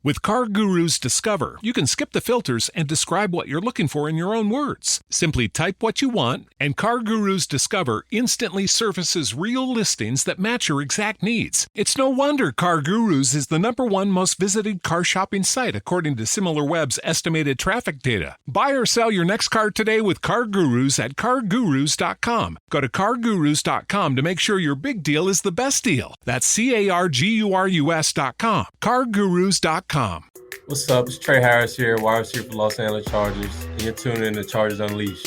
With Car Guru's Discover, you can skip the filters and describe what you're looking for in your own words. Simply type what you want, and Car Guru's Discover instantly surfaces real listings that match your exact needs. It's no wonder Car Gurus is the #1 most visited car shopping site according to SimilarWeb's estimated traffic data. Buy or sell your next car today with Car Gurus at CarGurus.com. Go to CarGurus.com to make sure your big deal is the best deal. That's CarGurus.com. CarGurus.com. What's up? It's Trey Harris here, wide receiver for Los Angeles Chargers, and you're tuning in to Chargers Unleashed.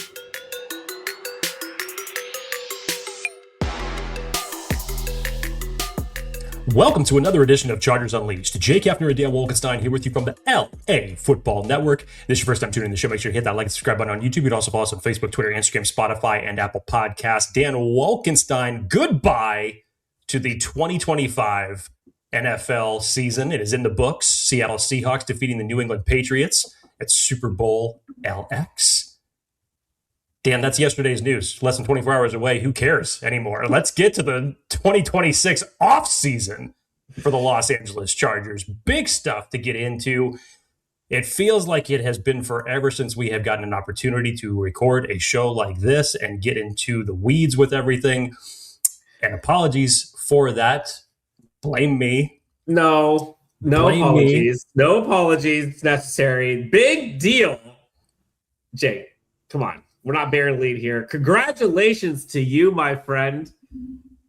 Welcome to another edition of Chargers Unleashed. Jake Hefner and Dan Wolkenstein here with you from the LAFB Network. If this is your first time tuning in the show, make sure you hit that like and subscribe button on YouTube. You can also follow us on Facebook, Twitter, Instagram, Spotify, and Apple Podcasts. Dan Wolkenstein, goodbye to the 2025 NFL season. It is in the books. Seattle Seahawks defeating the New England Patriots at Super Bowl LX. Dan, that's yesterday's news. Less than 24 hours away. Who cares anymore? Let's get to the 2026 offseason for the Los Angeles Chargers. Big stuff to get into. It feels like it has been forever since we have gotten an opportunity to record a show like this and get into the weeds with everything. And apologies for that. Blame me. No Blame apologies. Me. No apologies necessary. Big deal. Jake, come on. We're not bearing the lead here. Congratulations to you, my friend.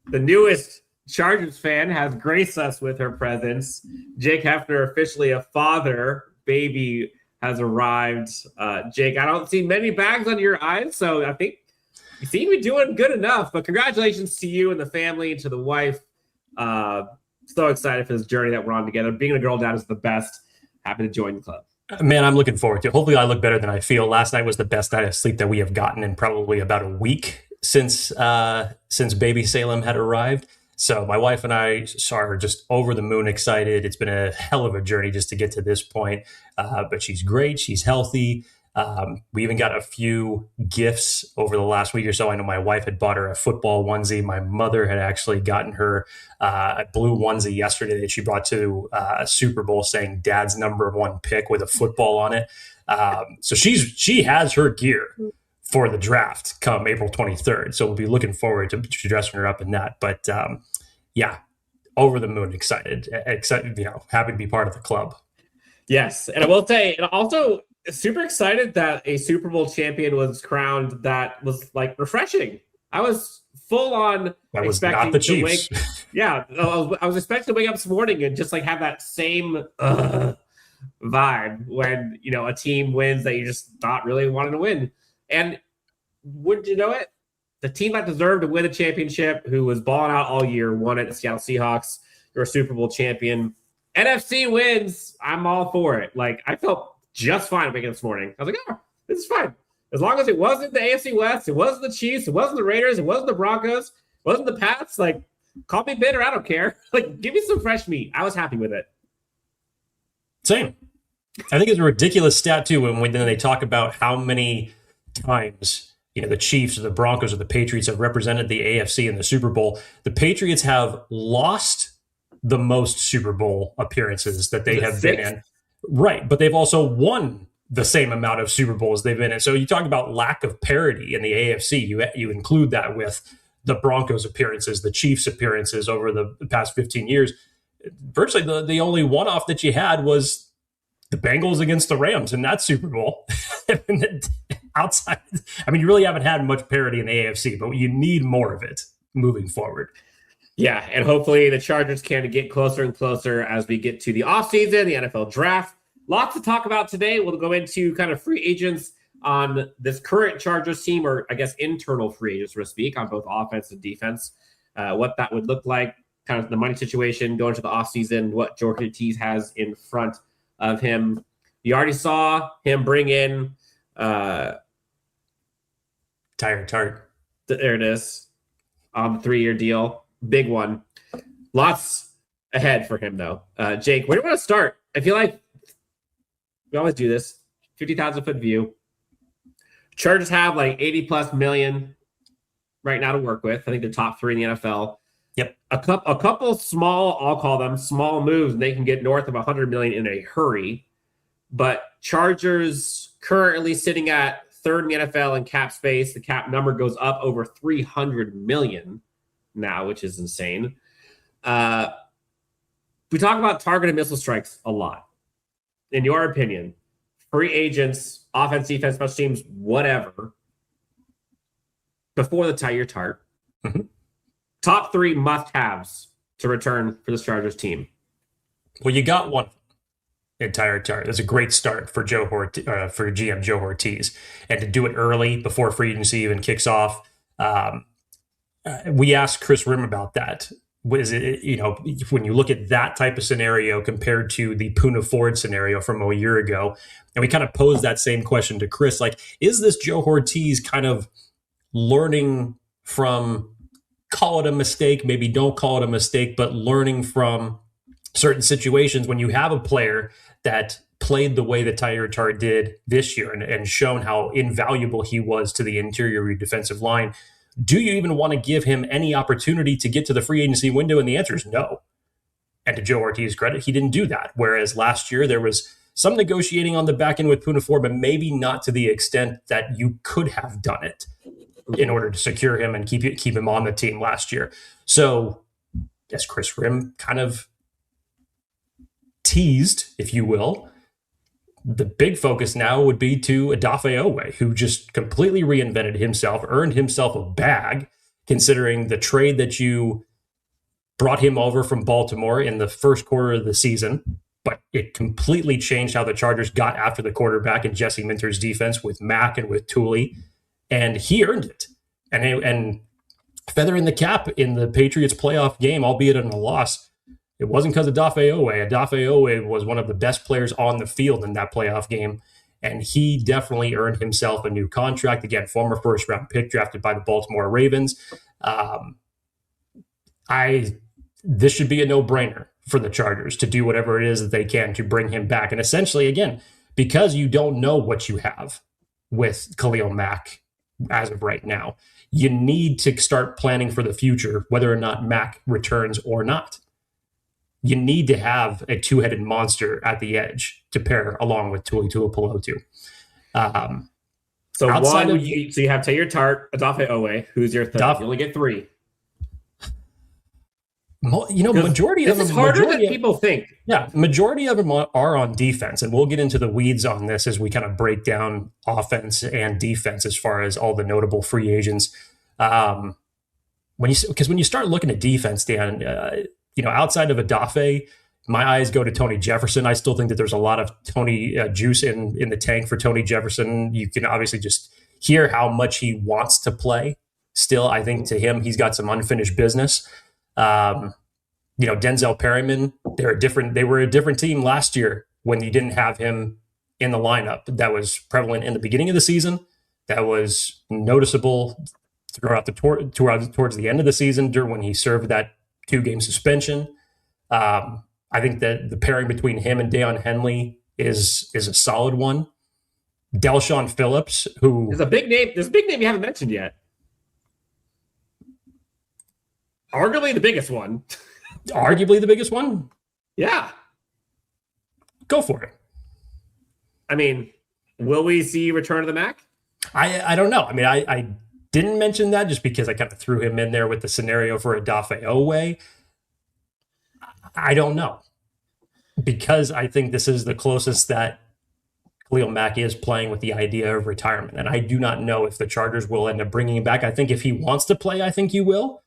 The newest Chargers fan has graced us with her presence. Jake Hefner, officially a father. Baby has arrived. Jake, I don't see many bags on your eyes, so I think you seem to be doing good enough. But congratulations to you and the family and to the wife. So excited for this journey that we're on together. Being a girl dad is the best. Happy to join the club. Man, I'm looking forward to it. Hopefully I look better than I feel. Last night was the best night of sleep that we have gotten in probably about a week since baby Salem had arrived. So my wife and I are just over the moon excited. It's been a hell of a journey just to get to this point. But she's great. She's healthy. We even got a few gifts over the last week or so. I know my wife had bought her a football onesie. My mother had actually gotten her a blue onesie yesterday that she brought to a Super Bowl saying dad's #1 pick with a football on it. So she has her gear for the draft come April 23rd. So we'll be looking forward to dressing her up in that. But yeah, over the moon excited, happy to be part of the club. Yes. And I will say, and also super excited that a Super Bowl champion was crowned. That was like refreshing. I was full on expecting to wake. Yeah, I was expecting to wake up this morning and just like have that same vibe when a team wins that you just not really wanting to win. And would you know it? The team that deserved to win a championship, who was balling out all year, won it. The Seattle Seahawks. You're a Super Bowl champion. NFC wins. I'm all for it. Like I felt just fine waking up this morning. I was like, oh, this is fine. As long as it wasn't the AFC West, it wasn't the Chiefs, it wasn't the Raiders, it wasn't the Broncos, it wasn't the Pats. Like, call me bitter, I don't care. Like, give me some fresh meat. I was happy with it. Same. I think it's a ridiculous stat, too, when they talk about how many times, the Chiefs or the Broncos or the Patriots have represented the AFC in the Super Bowl. The Patriots have lost the most Super Bowl appearances that they have been in. Right, but they've also won the same amount of Super Bowls they've been in. So you talk about lack of parity in the AFC. You include that with the Broncos appearances, the Chiefs appearances over the past 15 years. Virtually the only one-off that you had was the Bengals against the Rams in that Super Bowl. Outside, you really haven't had much parity in the AFC, but you need more of it moving forward. Yeah, and hopefully the Chargers can get closer and closer as we get to the offseason, the NFL draft. Lots to talk about today. We'll go into kind of free agents on this current Chargers team, or I guess internal free agents, so to speak, on both offense and defense, what that would look like, kind of the money situation going to the offseason, what Hortiz has in front of him. You already saw him bring in Tyler Tart. There it is on the 3-year deal. Big one. Lots ahead for him, though. Jake, where do you want to start? I feel like we always do this. 50,000-foot view. Chargers have like 80-plus million right now to work with. I think they're top 3 in the NFL. Yep. A couple small, I'll call them small moves, and they can get north of $100 million in a hurry. But Chargers currently sitting at third in the NFL in cap space. The cap number goes up over $300 million now, which is insane. We talk about targeted missile strikes a lot. In your opinion, free agents, offense, defense, special teams, whatever, before the Tyre Tart, top 3 must-haves to return for this Chargers team. Well, you got one in Tyre Tart. That's a great start for for GM Joe Hortiz, and to do it early before free agency even kicks off. We asked Chris Rim about that. Was it, when you look at that type of scenario compared to the Poona Ford scenario from a year ago, and we kind of posed that same question to Chris, like, is this Joe Hortiz kind of learning from, call it a mistake, maybe don't call it a mistake, but learning from certain situations when you have a player that played the way that Tyre Tart did this year and shown how invaluable he was to the interior defensive line? Do you even want to give him any opportunity to get to the free agency window? And the answer is no. And to Joe Hortiz's credit, he didn't do that. Whereas last year, there was some negotiating on the back end with Poona Ford, but maybe not to the extent that you could have done it in order to secure him and keep him on the team last year. So, as Chris Rim kind of teased, if you will, the big focus now would be to Odafe Oweh, who just completely reinvented himself, earned himself a bag, considering the trade that you brought him over from Baltimore in the first quarter of the season. But it completely changed how the Chargers got after the quarterback and Jesse Minter's defense with Mack and with Thule. And he earned it. And feathering the cap in the Patriots playoff game, albeit in a loss, it wasn't because of Odafe Oweh. Odafe Oweh was one of the best players on the field in that playoff game, and he definitely earned himself a new contract. Again, former first-round pick drafted by the Baltimore Ravens. This should be a no-brainer for the Chargers to do whatever it is that they can to bring him back. And essentially, again, because you don't know what you have with Khalil Mack as of right now, you need to start planning for the future, whether or not Mack returns or not. You need to have a two-headed monster at the edge to pair along with Tuli Tuipulotu. So you have Tyre Tart, Odafe Oweh. Who's your third? You only get 3. Majority of them. This is harder than people think. Yeah, majority of them are on defense, and we'll get into the weeds on this as we kind of break down offense and defense as far as all the notable free agents. When you start looking at defense, Dan, outside of Odafe, my eyes go to Tony Jefferson. I still think that there's a lot of Tony juice in the tank for Tony Jefferson. You can obviously just hear how much he wants to play. Still, I think to him, he's got some unfinished business. Denzel Perryman, they were a different team last year when you didn't have him in the lineup. That was prevalent in the beginning of the season. That was noticeable towards the end of the season when he served that 2-game suspension. I think that the pairing between him and Deion Henley is a solid one. Delshon Phillips, who there's a big name you haven't mentioned yet. Arguably the biggest one. Arguably the biggest one? Yeah. Go for it. I mean, will we see Return of the Mac? I don't know. I mean, I didn't mention that just because I kind of threw him in there with the scenario for Odafe Oweh. I don't know. Because I think this is the closest that Khalil Mack is playing with the idea of retirement. And I do not know if the Chargers will end up bringing him back. I think if he wants to play, I think you will.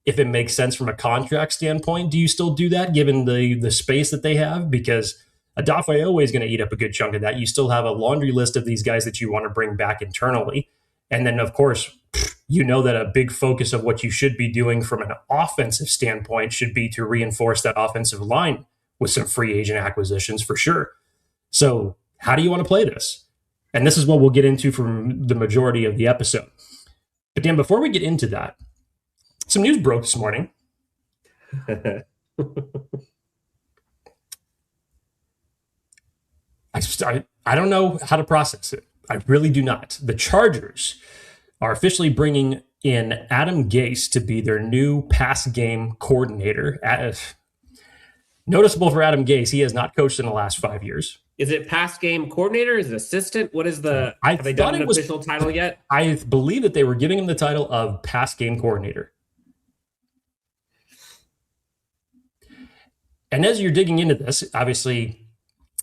If it makes sense from a contract standpoint, do you still do that given the space that they have? Because Odafe Oweh is going to eat up a good chunk of that. You still have a laundry list of these guys that you want to bring back internally. And then, of course, you know that a big focus of what you should be doing from an offensive standpoint should be to reinforce that offensive line with some free agent acquisitions for sure. So how do you want to play this? And this is what we'll get into from the majority of the episode. But Dan, before we get into that, some news broke this morning. I don't know how to process it. I really do not. The Chargers are officially bringing in Adam Gase to be their new pass game coordinator. Noticeable for Adam Gase, he has not coached in the last 5 years. Is it pass game coordinator? Is it assistant? What is the? Have they done an official title yet? I believe that they were giving him the title of pass game coordinator. And as you're digging into this, obviously,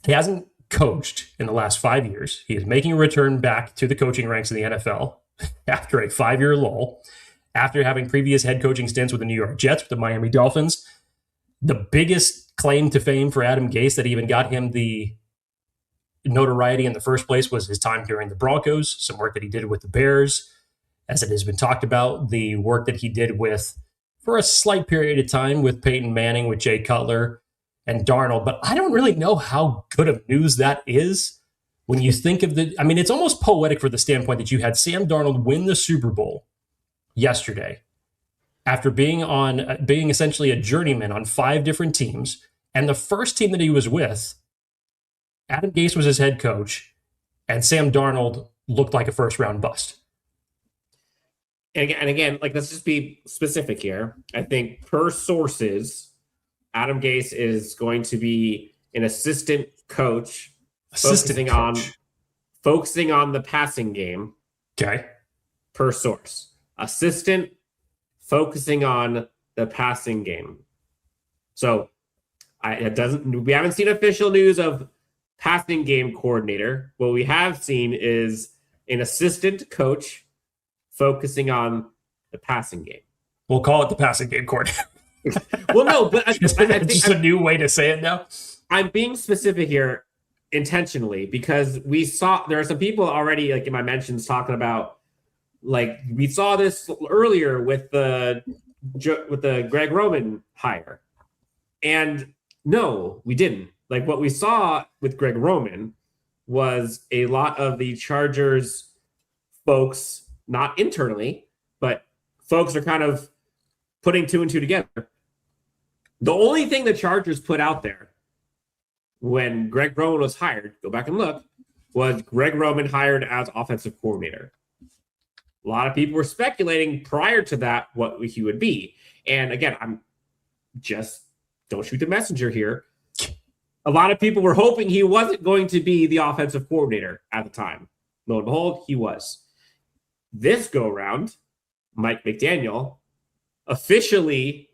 he hasn't coached in the last 5 years. He is making a return back to the coaching ranks in the NFL after a 5-year lull, after having previous head coaching stints with the New York Jets, with the Miami Dolphins. The biggest claim to fame for Adam Gase that even got him the notoriety in the first place was his time during the Broncos, some work that he did with the Bears. As it has been talked about, the work that he did with, for a slight period of time, with Peyton Manning, with Jay Cutler and Darnold. But I don't really know how good of news that is when you think of it's almost poetic for the standpoint that you had Sam Darnold win the Super Bowl yesterday after being essentially a journeyman on 5 different teams. And the first team that he was with, Adam Gase was his head coach, and Sam Darnold looked like a first-round bust. And again, like, let's just be specific here. I think per sources, Adam Gase is going to be an assistant coach, focusing on the passing game. Okay. Per source. Assistant focusing on the passing game. So we haven't seen official news of passing game coordinator. What we have seen is an assistant coach focusing on the passing game. We'll call it the passing game coordinator. Well, no, but I think just a new way to say it now. I'm being specific here intentionally because there are some people already, like in my mentions, talking about, like, we saw this earlier with the Greg Roman hire, and no, we didn't. Like, what we saw with Greg Roman was a lot of the Chargers folks, not internally, but folks are kind of putting 2 and 2 together. The only thing the Chargers put out there when Greg Roman was hired, go back and look, was Greg Roman hired as offensive coordinator. A lot of people were speculating prior to that what he would be. And again, don't shoot the messenger here. A lot of people were hoping he wasn't going to be the offensive coordinator at the time. Lo and behold, he was. This go round, Mike McDaniel officially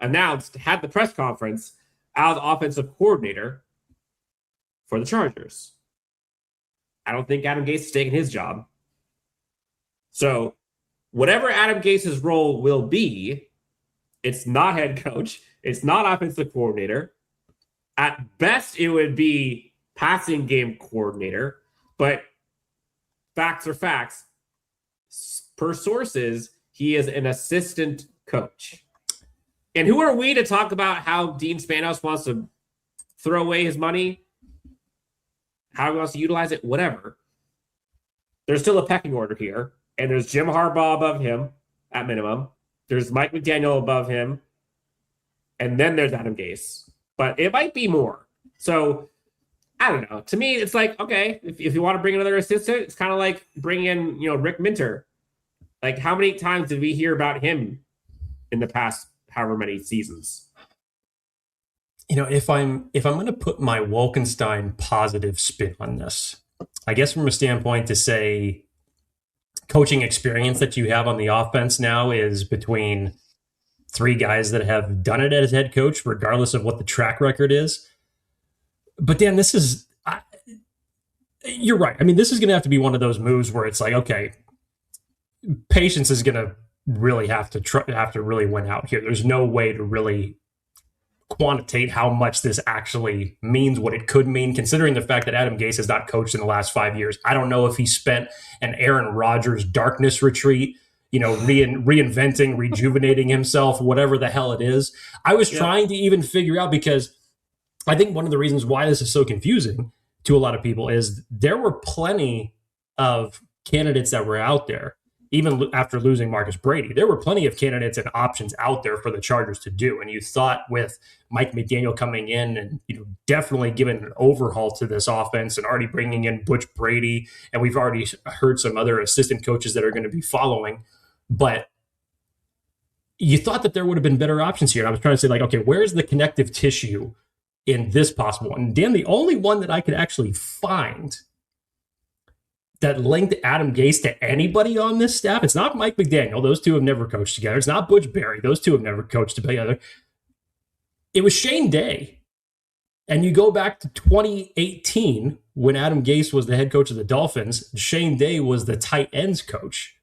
announced, had the press conference as offensive coordinator for the Chargers. I don't think Adam Gase is taking his job. So whatever Adam Gase's role will be, it's not head coach. It's not offensive coordinator. At best, it would be passing game coordinator. But facts are facts. Per sources, he is an assistant coach. And who are we to talk about how Dean Spanos wants to throw away his money, how he wants to utilize it, whatever. There's still a pecking order here. And there's Jim Harbaugh above him, at minimum. There's Mike McDaniel above him. And then there's Adam Gase. But it might be more. So, I don't know. To me, it's like, okay, if you want to bring another assistant, it's kind of like bringing in, Rick Minter. Like, how many times did we hear about him in the past however many seasons? If I'm going to put my Wolkenstein positive spin on this, I guess from a standpoint to say coaching experience that you have on the offense now is between 3 guys that have done it as head coach, regardless of what the track record is. But Dan, you're right. I mean, this is going to have to be one of those moves where it's like, okay, patience is going to really have to really win out here. There's no way to really quantitate how much this actually means, what it could mean, considering the fact that Adam Gase has not coached in the last 5 years. I don't know if he spent an Aaron Rodgers darkness retreat, reinventing, rejuvenating himself, whatever the hell it is. I was trying to even figure out, because I think one of the reasons why this is so confusing to a lot of people is there were plenty of candidates that were out there, even after losing Marcus Brady. There were plenty of candidates and options out there for the Chargers to do. And you thought with Mike McDaniel coming in and definitely giving an overhaul to this offense and already bringing in Butch Brady, and we've already heard some other assistant coaches that are going to be following, But you thought that there would have been better options here. And I was trying to say, like, okay, where's the connective tissue in this possible one? And Dan, the only one that I could actually find that linked Adam Gase to anybody on this staff, it's not Mike McDaniel. Those two have never coached together. It's not Butch Barry. Those two have never coached together. It was Shane Day. And you go back to 2018 when Adam Gase was the head coach of the Dolphins. Shane Day was the tight ends coach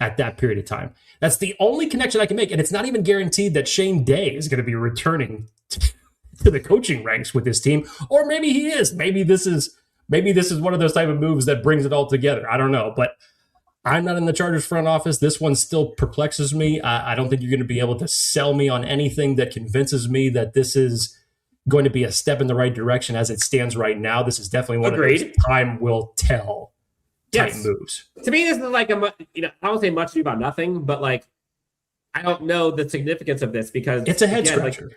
at that period of time. That's the only connection I can make. And it's not even guaranteed that Shane Day is going to be returning to the coaching ranks with this team. Or maybe he is. Maybe this is one of those type of moves that brings it all together. I don't know. But I'm not in the Chargers front office. This one still perplexes me. I don't think you're going to be able to sell me on anything that convinces me that this is going to be a step in the right direction as it stands right now. This is definitely one of those time will tell type moves. To me, this is like I won't say much about nothing, but like I don't know the significance of this because it's a head scratcher.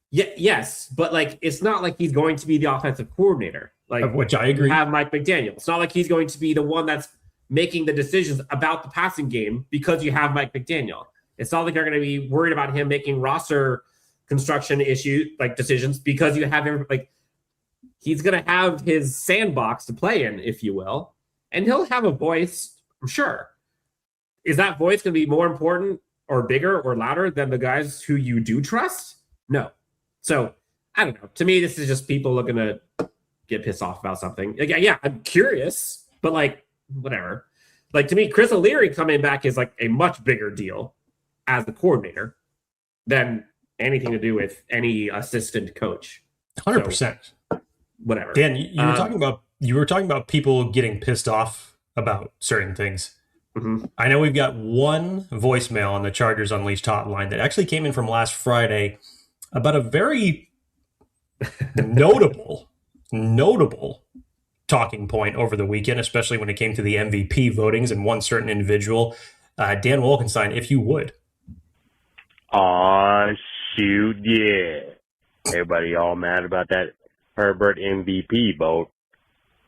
Yes, but like it's not like he's going to be the offensive coordinator. Like, of which I agree. You have Mike McDaniel. It's not like he's going to be the one that's making the decisions about the passing game because you have Mike McDaniel. It's not like you're going to be worried about him making roster construction decisions because you have him. Like he's going to have his sandbox to play in, if you will, and he'll have a voice. I'm sure. Is that voice going to be more important or bigger or louder than the guys who you do trust? No. So I don't know. To me, this is just people looking to get pissed off about something. Like, yeah, I'm curious, but like whatever. Like to me, Chris O'Leary coming back is like a much bigger deal as the coordinator than anything to do with any assistant coach. 100%. So, whatever. Dan, you were talking about people getting pissed off about certain things. Mm-hmm. I know we've got one voicemail on the Chargers Unleashed hotline that actually came in from last Friday about a very notable talking point over the weekend, especially when it came to the MVP votings and one certain individual. Dan Wolkenstein, if you would. Shoot, yeah. Everybody all mad about that Herbert MVP vote.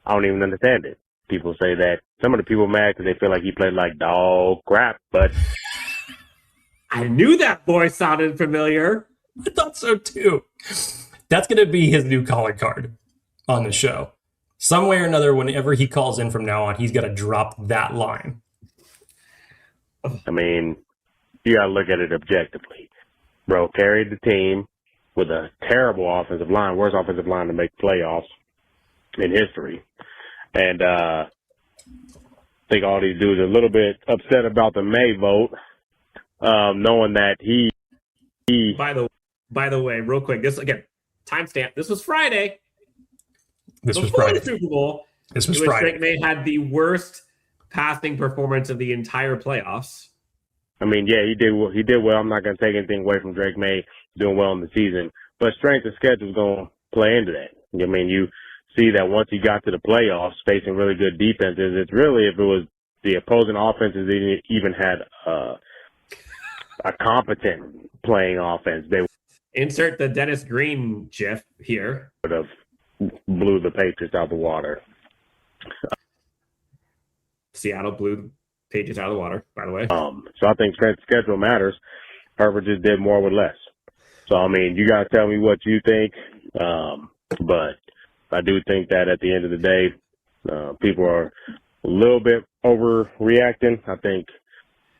I don't even understand it. People say that some of the people mad because they feel like he played like dog crap, but I knew that voice sounded familiar. I thought so too. That's going to be his new calling card on the show. Some way or another, whenever he calls in from now on, he's got to drop that line. I mean, you got to look at it objectively. Bro carried the team with a terrible offensive line, worst offensive line to make playoffs in history. And I think all these dudes are a little bit upset about the May vote, knowing that he. By the way, real quick, this again, timestamp. This was Friday. Before the Super Bowl. This was Friday. Drake May had the worst passing performance of the entire playoffs. I mean, yeah, he did well. I'm not going to take anything away from Drake May doing well in the season, but strength of schedule is going to play into that. I mean, you see that once he got to the playoffs, facing really good defenses, it's really if it was the opposing offenses that even had a competent playing offense, they insert the Dennis Green gif here. Would have blew the Patriots out of the water. Seattle blew the Patriots out of the water, by the way. So I think strength of schedule matters. Herbert just did more with less. So, I mean, you got to tell me what you think. But I do think that at the end of the day, people are a little bit overreacting. I think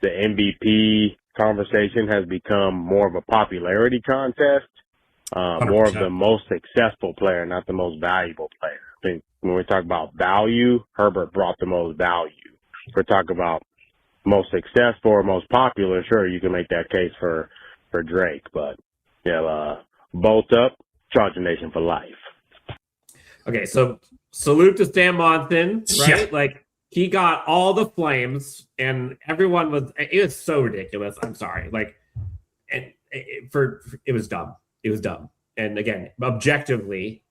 the MVP conversation has become more of a popularity contest, more of the most successful player, not the most valuable player. I think when we talk about value, Herbert brought the most value. If we're talking about most successful or most popular, sure, you can make that case for Drake. But, yeah, bolt up, Charger Nation for life. Okay, so salute to Stan Monson, right? Yeah. Like, he got all the flames, and everyone it was so ridiculous. I'm sorry. Like, and it was dumb. It was dumb. And again, objectively,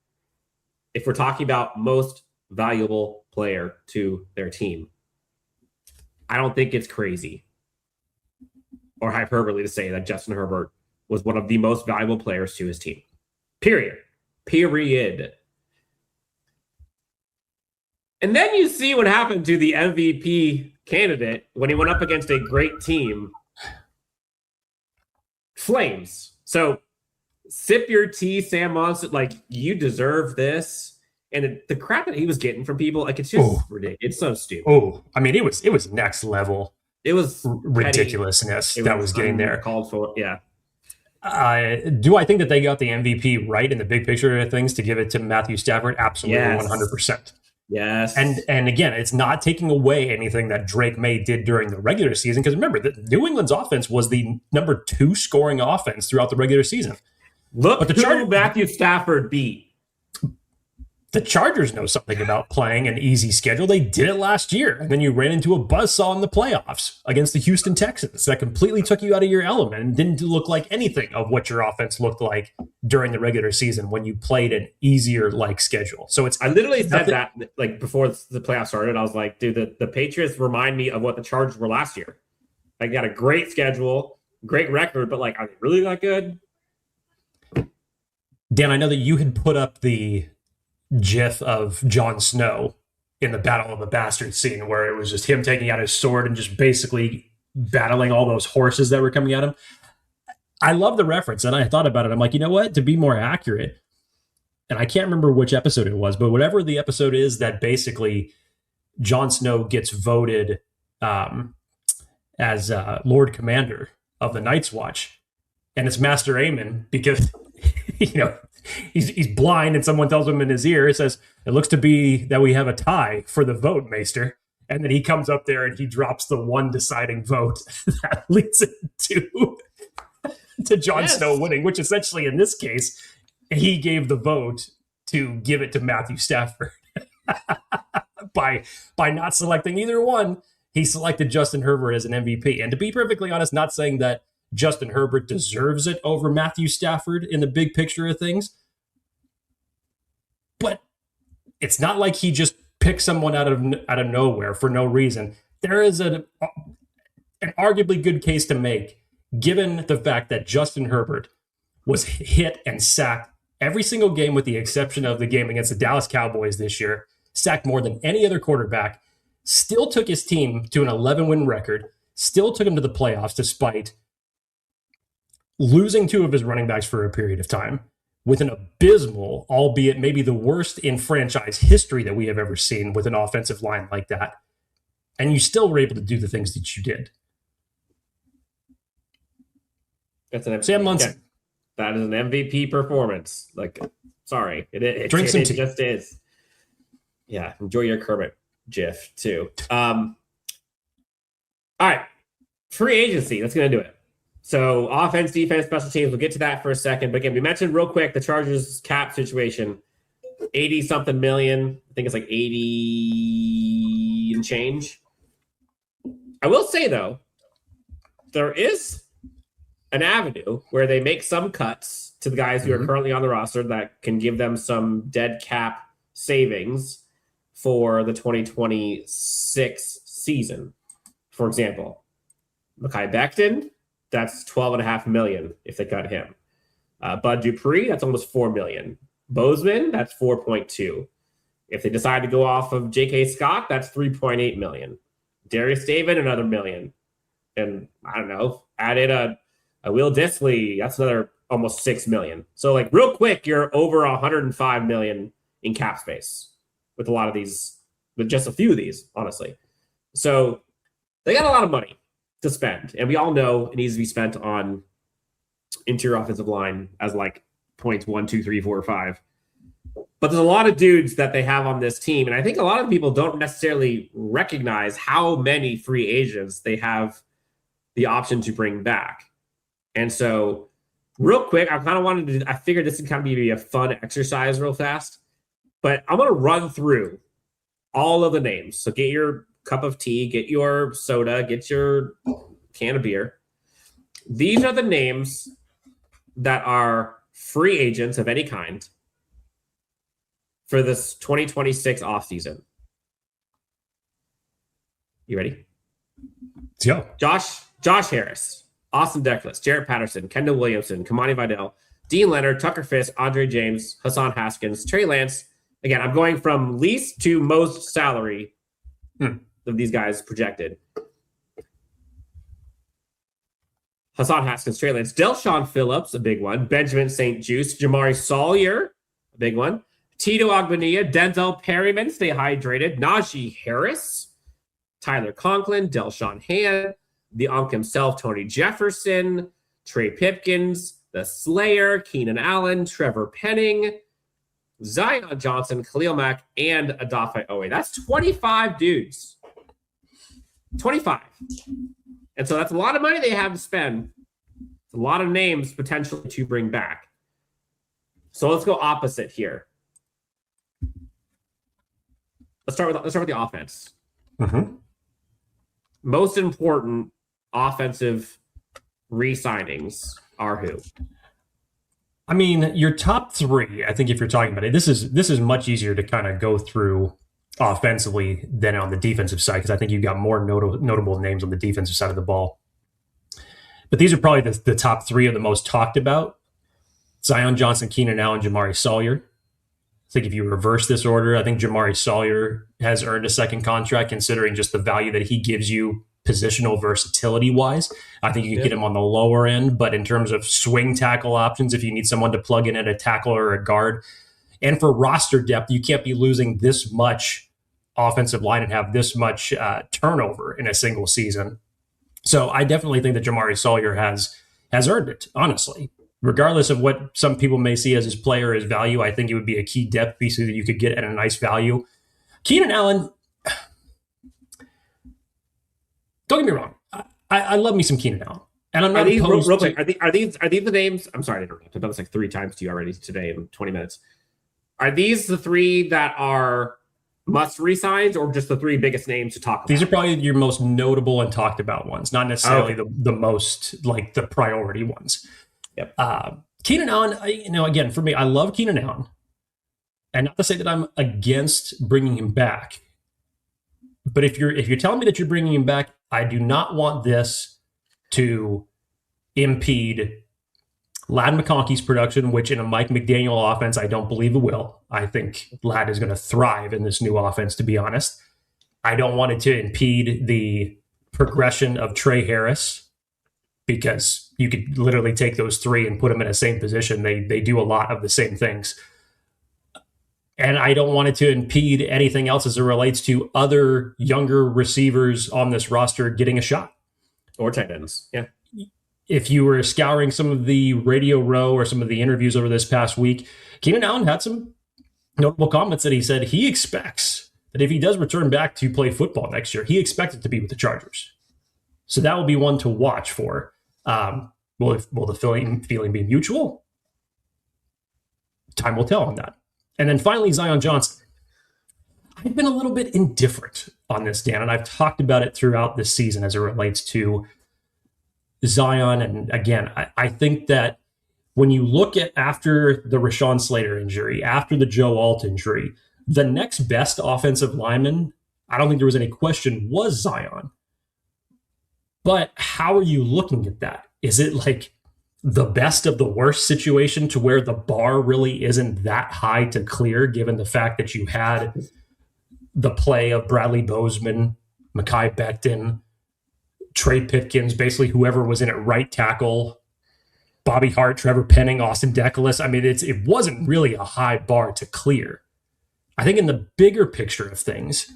if we're talking about most valuable player to their team, I don't think it's crazy or hyperbole to say that Justin Herbert was one of the most valuable players to his team. Period. And then you see what happened to the MVP candidate when he went up against a great team. Flames. So sip your tea, Sam Monson. Like, you deserve this. And the crap that he was getting from people, like, it's just ridiculous. It's so stupid. Oh, I mean, it was next level. It was ridiculousness that was getting there. Called for, yeah. Do I think that they got the MVP right in the big picture of things to give it to Matthew Stafford? Absolutely, yes. 100%. Yes. And again, it's not taking away anything that Drake May did during the regular season, because remember, the New England's offense was the number 2 scoring offense throughout the regular season. Look who Matthew Stafford beat. The Chargers know something about playing an easy schedule. They did it last year, and then you ran into a buzzsaw in the playoffs against the Houston Texans that completely took you out of your element and didn't look like anything of what your offense looked like during the regular season when you played an easier schedule. So I literally said that like before the playoffs started. I was like, dude, the Patriots remind me of what the Chargers were last year. Like, they got a great schedule, great record, but like, are they really that good? Dan, I know that you had put up the GIF of Jon Snow in the Battle of the Bastards scene where it was just him taking out his sword and just basically battling all those horses that were coming at him. I love the reference, and I thought about it. I'm like, you know what? To be more accurate, and I can't remember which episode it was, but whatever the episode is that basically Jon Snow gets voted as Lord Commander of the Night's Watch, and it's Master Aemon because, he's blind, and someone tells him in his ear, it says, "It looks to be that we have a tie for the vote, Maester." And then he comes up there and he drops the one deciding vote that leads to Jon Snow winning, which essentially in this case, he gave the vote to give it to Matthew Stafford. by not selecting either one, he selected Justin Herbert as an MVP. And to be perfectly honest, not saying that Justin Herbert deserves it over Matthew Stafford in the big picture of things, but it's not like he just picked someone out of nowhere for no reason. There is an arguably good case to make, given the fact that Justin Herbert was hit and sacked every single game with the exception of the game against the Dallas Cowboys this year, sacked more than any other quarterback, still took his team to an 11-win record, still took him to the playoffs despite losing 2 of his running backs for a period of time, with an abysmal, albeit maybe the worst in franchise history that we have ever seen with an offensive line like that. And you still were able to do the things that you did. That's an MVP. Sam Monson. That is an MVP performance. Like, sorry. It Drink some tea. Just is. Yeah, enjoy your Kermit GIF too. All right. Free agency. That's going to do it. So offense, defense, special teams, we'll get to that for a second. But again, we mentioned real quick the Chargers cap situation, 80-something million. I think it's like 80 and change. I will say, though, there is an avenue where they make some cuts to the guys who are currently on the roster that can give them some dead cap savings for the 2026 season. For example, Mekhi Becton, that's $12.5 million if they cut him. Bud Dupree, that's almost $4 million. Bozeman, that's $4.2. If they decide to go off of J.K. Scott, that's $3.8 million. Darius David, another $1 million. And I don't know, add in a Will Dissly, that's another almost $6 million. So like real quick, you're over $105 million in cap space with a lot of these, with just a few of these, honestly. So they got a lot of money to spend, and we all know it needs to be spent on interior offensive line as like points 1, 2, 3, 4, 5. But there's a lot of dudes that they have on this team, and I think a lot of people don't necessarily recognize how many free agents they have the option to bring back. And so, real quick, I figured this would kind of be a fun exercise real fast, but I'm going to run through all of the names. So get your cup of tea, get your soda, get your can of beer. These are the names that are free agents of any kind for this 2026 offseason. You ready? Let's go. Josh Harris, Austin Decklis, Jarrett Patterson, Kendall Williamson, Kamani Vidal, Dean Leonard, Tucker Fisk, Andre James, Hassan Haskins, Trey Lance. Again, I'm going from least to most salary of these guys projected. Hassan Haskins, Trey Lance, Delshon Phillips, a big one. Benjamin St. Juste, Jamari Sawyer, a big one. Tito Ogbonnia, Denzel Perryman, stay hydrated. Najee Harris, Tyler Conklin, Delshawn Hand, the Unk himself, Tony Jefferson, Trey Pipkins, the Slayer, Keenan Allen, Trevor Penning, Zion Johnson, Khalil Mack, and Adafe Owe. That's 25 dudes. 25. And so that's a lot of money they have to spend. It's a lot of names potentially to bring back. So let's go opposite here. Let's start with the offense. Mm-hmm. Most important offensive re-signings are who? I mean, your top three, I think if you're talking about it, this is much easier to kind of go through offensively than on the defensive side, because I think you've got more notable names on the defensive side of the ball. But these are probably the top three of the most talked about. Zion Johnson, Keenan Allen, Jamari Sawyer. I think if you reverse this order, I think Jamari Sawyer has earned a second contract considering just the value that he gives you positional versatility-wise. I think you can get him on the lower end, but in terms of swing tackle options, if you need someone to plug in at a tackle or a guard, and for roster depth, you can't be losing this much offensive line and have this much turnover in a single season. So I definitely think that Jamari Sawyer has earned it, honestly. Regardless of what some people may see as his player or his value, I think it would be a key depth piece that you could get at a nice value. Keenan Allen, don't get me wrong, I love me some Keenan Allen. And I'm not opposed real quick, are these the names? I'm sorry to interrupt. I've done this like 3 times to you already today in 20 minutes. Are these the 3 that are must resigns, or just the 3 biggest names to talk about? These are probably your most notable and talked about ones, not necessarily the most like the priority ones. Yep. Keenan Allen, again, for me, I love Keenan Allen. And not to say that I'm against bringing him back, but if you're telling me that you're bringing him back, I do not want this to impede Ladd McConkey's production, which in a Mike McDaniel offense, I don't believe it will. I think Ladd is going to thrive in this new offense, to be honest. I don't want it to impede the progression of Trey Harris, because you could literally take those 3 and put them in the same position. They do a lot of the same things. And I don't want it to impede anything else as it relates to other younger receivers on this roster getting a shot. Or tight ends, yeah. If you were scouring some of the Radio Row or some of the interviews over this past week, Keenan Allen had some notable comments that he said he expects that if he does return back to play football next year, he expects it to be with the Chargers. So that will be one to watch for. Will the feeling be mutual? Time will tell on that. And then finally, Zion Johnson. I've been a little bit indifferent on this, Dan, and I've talked about it throughout this season as it relates to Zion. And again, I think that when you look at after the Rashawn Slater injury, after the Joe Alt injury, the next best offensive lineman, I don't think there was any question, was Zion. But how are you looking at that? Is it like the best of the worst situation to where the bar really isn't that high to clear, given the fact that you had the play of Bradley Bozeman, Mekhi Becton, Trey Pipkins, basically whoever was in at right tackle, Bobby Hart, Trevor Penning, Austin Deculus. I mean, it wasn't really a high bar to clear. I think in the bigger picture of things,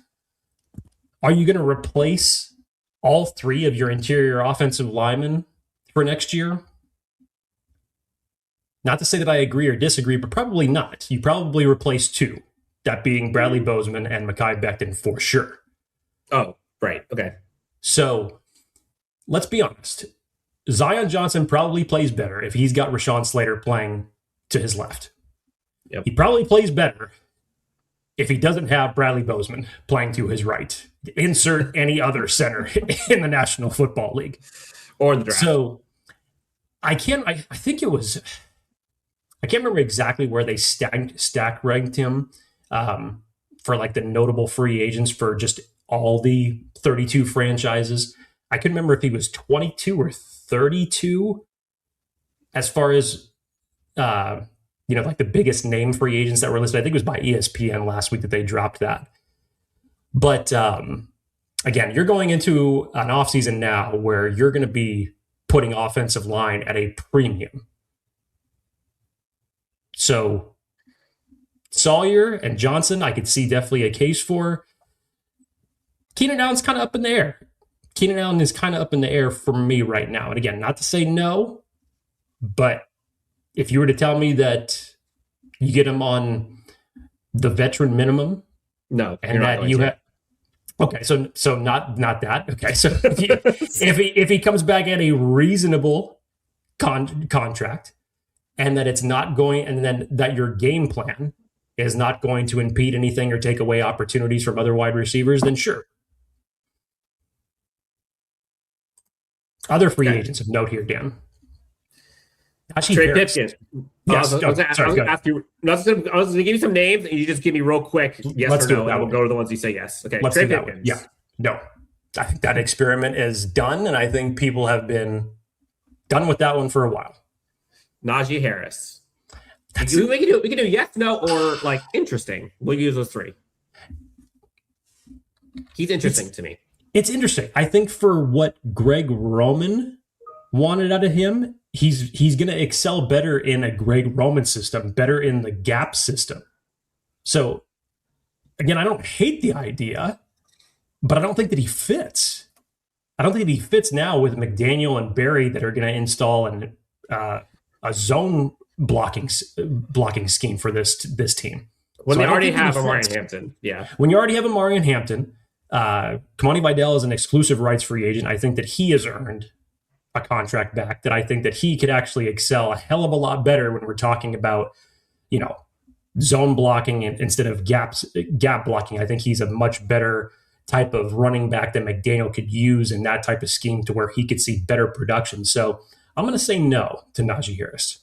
are you going to replace all 3 of your interior offensive linemen for next year? Not to say that I agree or disagree, but probably not. You probably replace 2, that being Bradley Bozeman and Mekhi Becton for sure. Oh, right. Okay. So let's be honest. Zion Johnson probably plays better if he's got Rashawn Slater playing to his left. Yep. He probably plays better if he doesn't have Bradley Bozeman playing to his right. Insert any other center in the National Football League. Or the draft. So I think it was, I can't remember exactly where they stack ranked him for like the notable free agents for just all the 32 franchises. I couldn't remember if he was 22 or 32 as far as, like the biggest name free agents that were listed. I think it was by ESPN last week that they dropped that. But again, you're going into an offseason now where you're going to be putting offensive line at a premium. So Sawyer and Johnson, I could see definitely a case for. Keenan Allen's kind of up in the air. Keenan Allen is kind of up in the air for me right now. And again, not to say no, but if you were to tell me that you get him on the veteran minimum, no, and that you have, okay, so not that. Okay, so if he comes back at a reasonable contract, and that it's not going, and then that your game plan is not going to impede anything or take away opportunities from other wide receivers, then sure. Other free agents of note here, Dan. Trey Pipkin. Yes. I was going to give you some names, and you just give me real quick yes or no, and we'll go to the ones you say yes. Okay, Trey Pipkin. Yeah. No. I think that experiment is done, and I think people have been done with that one for a while. Najee Harris. We can do yes, no, or like interesting. We'll use those three. He's interesting to me. It's interesting. I think for what Greg Roman wanted out of him, he's going to excel better in a Greg Roman system, better in the gap system. So, again, I don't hate the idea, but I don't think that he fits. I don't think that he fits now with McDaniel and Barry that are going to install a zone blocking scheme for this team. When they already have Amari Hampton. Yeah. When you already have Amari and Hampton, Kamani Vidal is an exclusive rights free agent. I think that he has earned a contract back, that I think that he could actually excel a hell of a lot better when we're talking about, zone blocking instead of gap blocking. I think he's a much better type of running back that McDaniel could use in that type of scheme to where he could see better production. So I'm going to say no to Najee Harris.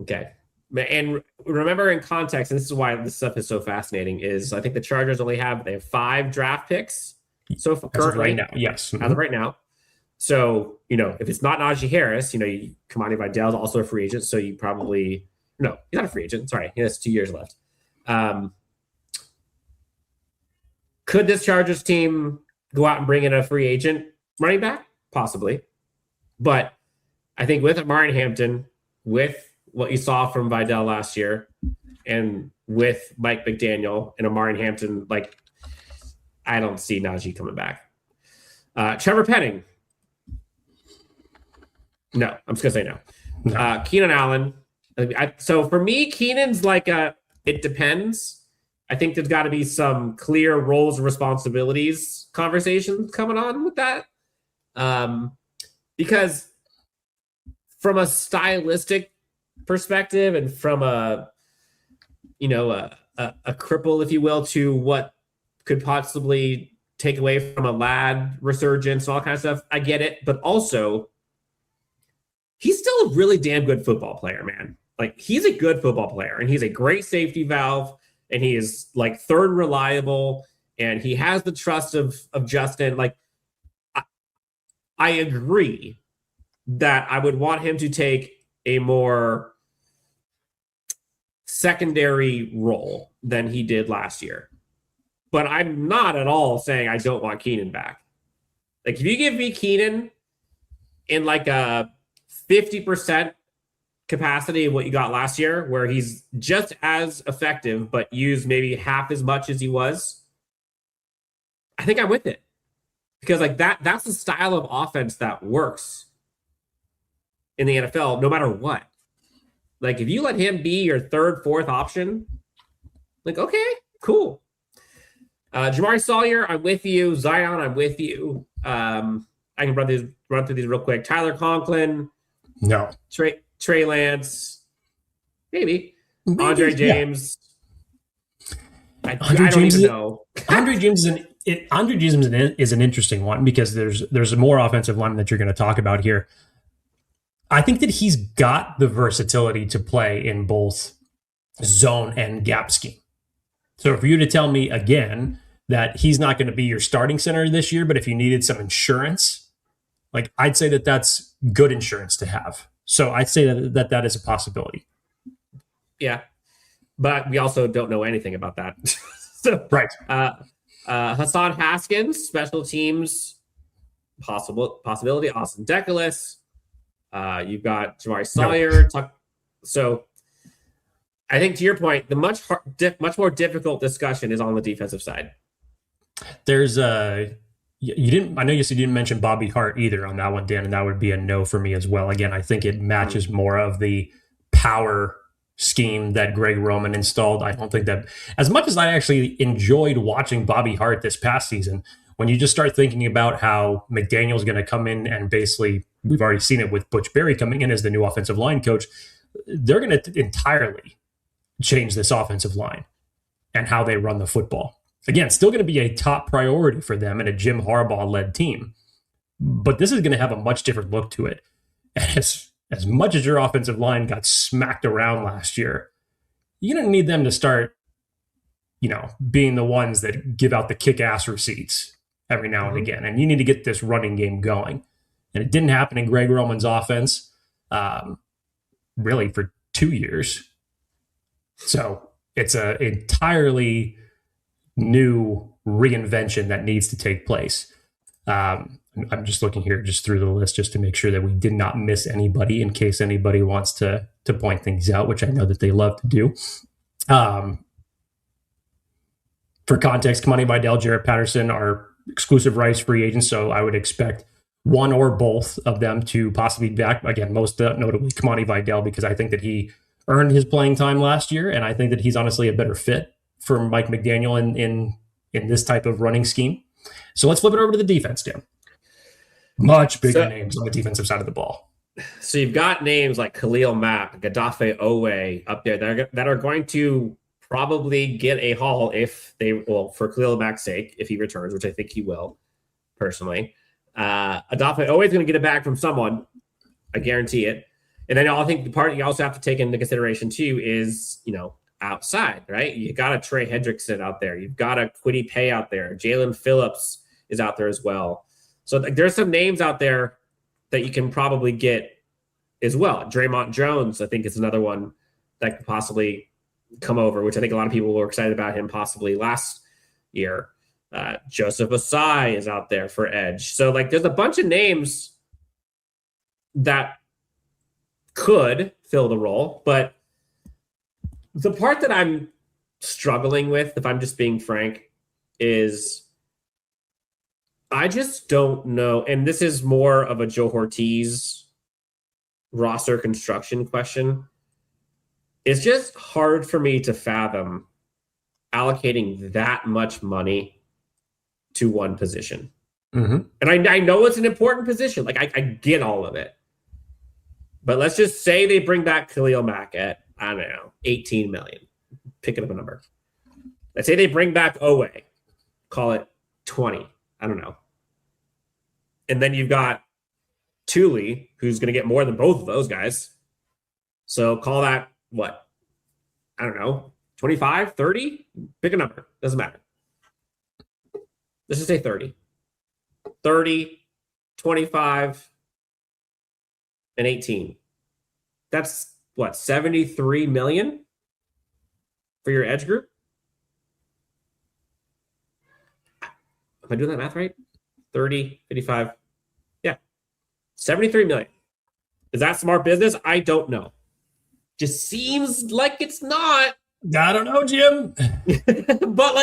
Okay. And remember, in context, and this is why this stuff is so fascinating, is I think the Chargers they have 5 draft picks. So currently, right now, yes. As of right now. So, if it's not Najee Harris, Kamani Vidal is also a free agent. So you probably, no, he's not a free agent. Sorry. He has 2 years left. Could this Chargers team go out and bring in a free agent running back? Possibly. But I think with Amari Hampton, with what you saw from Vidal last year, and with Mike McDaniel and Amari Hampton, I don't see Najee coming back. Trevor Penning. No, I'm just going to say no. Keenan Allen. So for me, Keenan's it depends. I think there's got to be some clear roles and responsibilities conversations coming on with that. Because from a stylistic perspective and from a cripple, if you will, to what could possibly take away from a lad resurgence and all kind of stuff, I get it. But also, he's still a really damn good football player, man. He's a good football player, and he's a great safety valve, and he is third reliable, and he has the trust of Justin. I agree that I would want him to take a more secondary role than he did last year. But I'm not at all saying I don't want Keenan back. If you give me Keenan in a 50% capacity of what you got last year, where he's just as effective but used maybe half as much as he was, I think I'm with it. Because that's the style of offense that works in the NFL, no matter what. If you let him be your third, fourth option, okay, cool. Jamari Sawyer, I'm with you. Zion, I'm with you. I can run through these real quick. Tyler Conklin. No. Trey Lance. Maybe. Andre James. Yeah. I don't even know. Andre James is an interesting one because there's more offensive line that you're going to talk about here. I think that he's got the versatility to play in both zone and gap scheme. So for you to tell me again that he's not going to be your starting center this year, but if you needed some insurance, I'd say that that's good insurance to have. So I'd say that is a possibility. Yeah. But we also don't know anything about that. So, right. Hassan Haskins, special teams, possibility. Austin Decalis. You've got Jamari Sawyer. So I think to your point, the much more difficult discussion is on the defensive side. There's you didn't. I know you said you didn't mention Bobby Hart either on that one, Dan, and that would be a no for me as well. Again, I think it matches more of the power scheme that Greg Roman installed. I don't think that, as much as I actually enjoyed watching Bobby Hart this past season, when you just start thinking about how McDaniel's going to come in and basically, we've already seen it with Butch Berry coming in as the new offensive line coach, they're going to entirely change this offensive line and how they run the football. Again, still going to be a top priority for them in a Jim Harbaugh-led team, but this is going to have a much different look to it. And as much as your offensive line got smacked around last year, you're going to need them to start, being the ones that give out the kick-ass receipts every now and again. And you need to get this running game going. And it didn't happen in Greg Roman's offense, really for 2 years. So it's an entirely new reinvention that needs to take place. I'm just looking here just through the list just to make sure that we did not miss anybody in case anybody wants to point things out, which I know that they love to do. For context, Kamani Vidal, Jarrett Patterson are exclusive rights free agents, so I would expect one or both of them to possibly be back. Again, most notably Kamani Vidal, because I think that he earned his playing time last year, and I think that he's honestly a better fit for Mike McDaniel in this type of running scheme. So let's flip it over to the defense, Dan. Much bigger names on the defensive side of the ball. So you've got names like Khalil Mack, Gaddafi Owe up there that are going to probably get a haul for Khalil Mack's sake, if he returns, which I think he will, personally. Gaddafi Owe is going to get it back from someone. I guarantee it. And then I think the part you also have to take into consideration too is, outside, right? You got a Trey Hendrickson out there. You've got a Kwity Paye out there. Jalen Phillips is out there as well. So there's some names out there that you can probably get as well. Draymond Jones, I think, is another one that could possibly come over, which I think a lot of people were excited about him possibly last year. Joseph Asai is out there for edge. So there's a bunch of names that could fill the role, but the part that I'm struggling with, if I'm just being frank, is I just don't know. And this is more of a Joe Hortiz roster construction question. It's just hard for me to fathom allocating that much money to one position. Mm-hmm. And I know it's an important position. I get all of it. But let's just say they bring back Khalil Mack at, I don't know, $18 million. Picking up a number. Let's say they bring back Owe. Call it 20. I don't know. And then you've got Thule, who's going to get more than both of those guys. So call that, what? I don't know, 25, 30? Pick a number. Doesn't matter. Let's just say 30. 30, 25, and 18. That's what, 73 million for your edge group? Am I doing that math right? 30, 55. Yeah. 73 million. Is that smart business? I don't know. Just seems like it's not. I don't know, Jim. But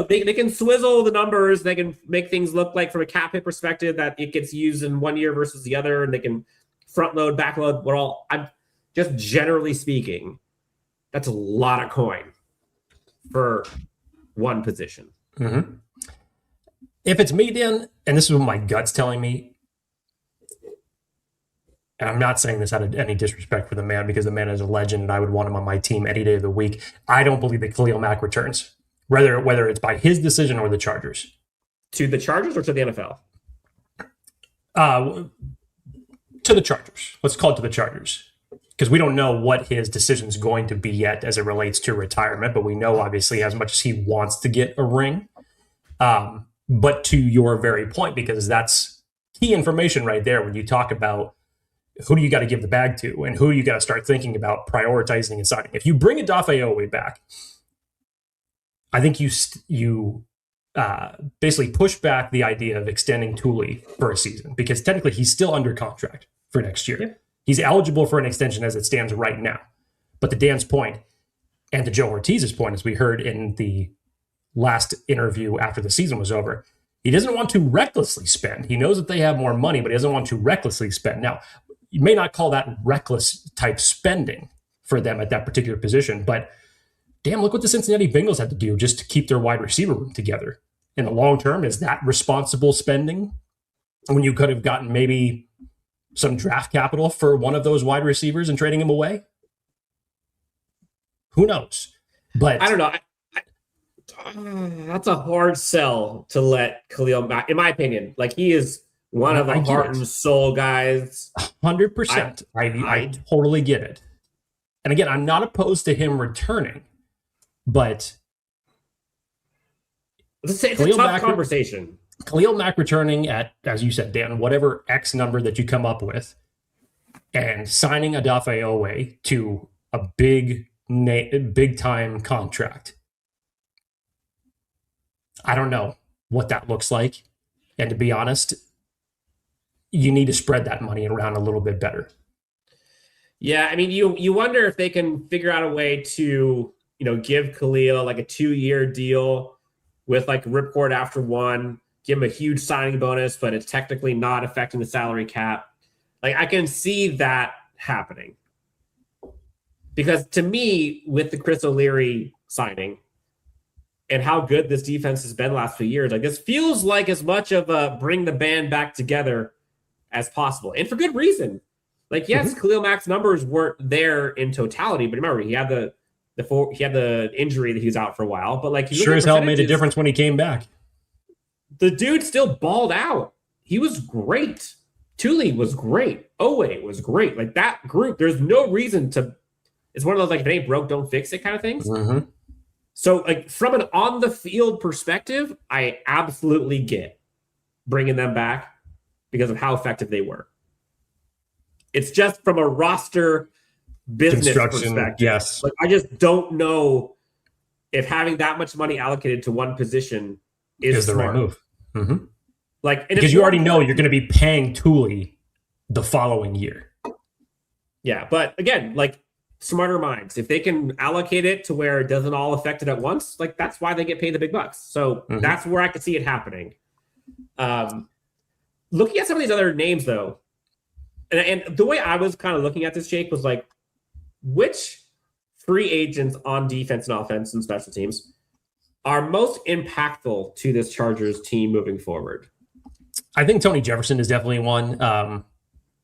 they can swizzle the numbers. They can make things look like from a cap hit perspective that it gets used in one year versus the other, and they can front load, back load. I'm just generally speaking, that's a lot of coin for one position. Mm-hmm. If it's me, Dan, and this is what my gut's telling me, and I'm not saying this out of any disrespect for the man, because the man is a legend and I would want him on my team any day of the week. I don't believe that Khalil Mack returns, whether it's by his decision or the Chargers. To the Chargers or to the NFL? To the Chargers. Let's call it to the Chargers. Because we don't know what his decision is going to be yet as it relates to retirement, but we know obviously as much as he wants to get a ring. But to your very point, because that's key information right there when you talk about who do you got to give the bag to and who you got to start thinking about prioritizing and signing. If you bring Gaddafi Owe back, I think you basically pushed back the idea of extending Thule for a season because technically he's still under contract for next year. Yeah. He's eligible for an extension as it stands right now. But to Dan's point, and to Joe Hortiz's point, as we heard in the last interview after the season was over, he doesn't want to recklessly spend. He knows that they have more money, but he doesn't want to recklessly spend. Now, you may not call that reckless type spending for them at that particular position, but damn, look what the Cincinnati Bengals had to do just to keep their wide receiver room together. In the long term, is that responsible spending when you could have gotten maybe some draft capital for one of those wide receivers and trading him away? Who knows? But I don't know. That's a hard sell to let Khalil Mack, in my opinion. Like, he is one of the heart and soul guys. 100%. I totally get it. And again, I'm not opposed to him returning, but it's a tough conversation. Khalil Mack returning at, as you said, Dan, whatever X number that you come up with, and signing Odafe Owe to a big time contract. I don't know what that looks like. And to be honest, you need to spread that money around a little bit better. Yeah, I mean, you wonder if they can figure out a way to, give Khalil like a 2-year deal with like ripcord after one, give him a huge signing bonus, but it's technically not affecting the salary cap. Like, I can see that happening. Because to me, with the Chris O'Leary signing and how good this defense has been the last few years, like, this feels like as much of a bring the band back together as possible. And for good reason. Like, yes, Khalil Mack's numbers weren't there in totality, but remember, he had the injury that he was out for a while. But like, sure as hell made a difference when he came back. The dude still balled out. He was great. Thule was great. Owe was great. Like, that group, there's no reason to. It's one of those, like, if it ain't broke, don't fix it kind of things. Mm-hmm. So, like, from an on the field perspective, I absolutely get bringing them back because of how effective they were. It's just from a roster business perspective. Yes. Like, I just don't know if having that much money allocated to one position is the right move. Mm-hmm. Like, because you already know you're going to be paying Thule the following year. Yeah, but again, like, smarter minds, if they can allocate it to where it doesn't all affect it at once, like, that's why they get paid the big bucks. So that's where I could see it happening. Looking at some of these other names, though, and the way I was kind of looking at this, Jake, was like, which free agents on defense and offense and special teams are most impactful to this Chargers team moving forward? I think Tony Jefferson is definitely one.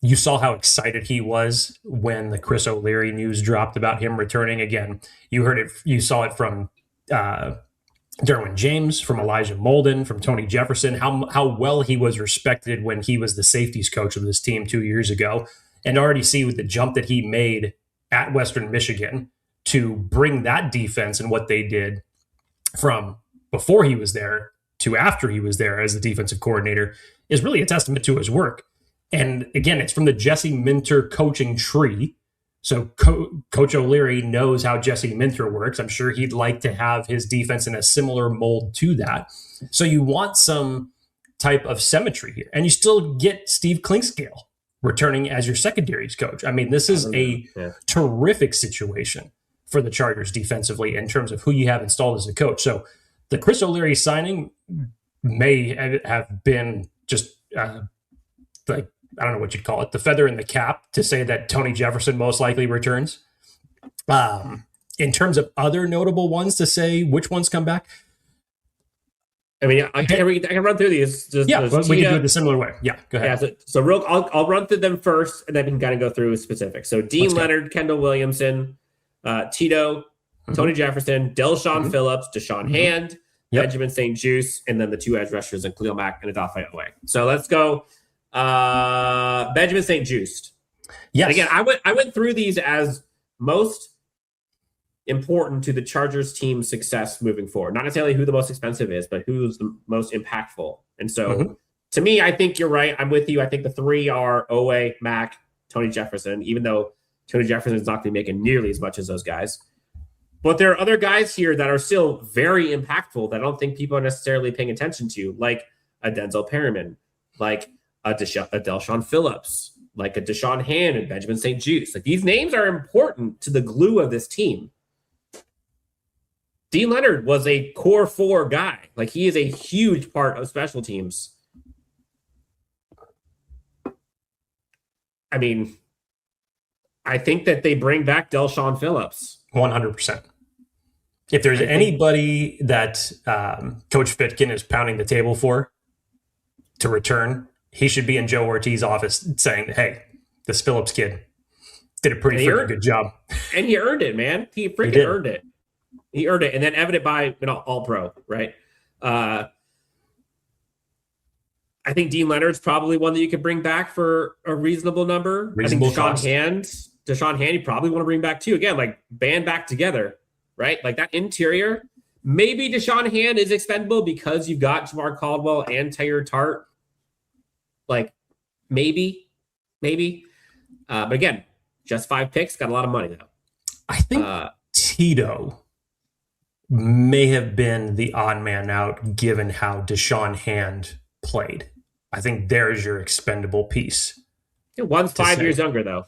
You saw how excited he was when the Chris O'Leary news dropped about him returning. Again, you heard it. You saw it from Derwin James, from Elijah Molden, from Tony Jefferson, how well he was respected when he was the safeties coach of this team 2 years ago, and already see with the jump that he made at Western Michigan to bring that defense and what they did from before he was there to after he was there as the defensive coordinator is really a testament to his work. And again, it's from the Jesse Minter coaching tree. So Coach O'Leary knows how Jesse Minter works. I'm sure he'd like to have his defense in a similar mold to that. So you want some type of symmetry here. And you still get Steve Klinkscale returning as your secondaries coach. I mean, this is a terrific situation for the Chargers defensively in terms of who you have installed as a coach. So the Chris O'Leary signing may have been just like, I don't know what you'd call it, the feather in the cap to say that Tony Jefferson most likely returns. In terms of other notable ones to say which ones come back. I mean, I can run through these. We can do it the similar way. Yeah, go ahead. Yeah, so I'll run through them first, and then we can kind of go through specifics. So Dean Leonard, Kendall Williamson, Tito, Tony Jefferson, Delshon Phillips, Deshaun Hand, Benjamin St. Juice, and then the two edge rushers and Khalil Mack and Odafe Owe. So let's go. Benjamin St. Juice. Yes. And again, I went through these as most important to the Chargers team's success moving forward. Not necessarily who the most expensive is, but who's the most impactful. And so to me, I think you're right. I'm with you. I think the three are Owe, Mack, Tony Jefferson, even though Tony Jefferson is not going to be making nearly as much as those guys. But there are other guys here that are still very impactful that I don't think people are necessarily paying attention to, like a Denzel Perryman, like a Del'Shawn Phillips, like a Deshaun Hand and Benjamin St. Juste. Like, these names are important to the glue of this team. Dean Leonard was a core 4 guy. Like, he is a huge part of special teams. I mean, I think that they bring back Del'Shawn Phillips. 100%. If there's anybody that Coach Fitkin is pounding the table for to return, he should be in Joe Hortiz's office saying, hey, this Phillips kid did a pretty freaking good job. And he earned it, man. He freaking earned it. He earned it. And then evident by All-Pro, right? I think Dean Leonard's probably one that you could bring back for a reasonable number. Reasonable I think Deshaun Hand, you probably want to bring back too. Again, like, band back together, right? Like, that interior. Maybe Deshaun Hand is expendable because you've got Jamar Caldwell and Tyler Tart. Like, maybe. But again, just 5 picks, got a lot of money though. I think Tito may have been the odd man out given how Deshaun Hand played. I think there's your expendable piece. One's 5 years younger though.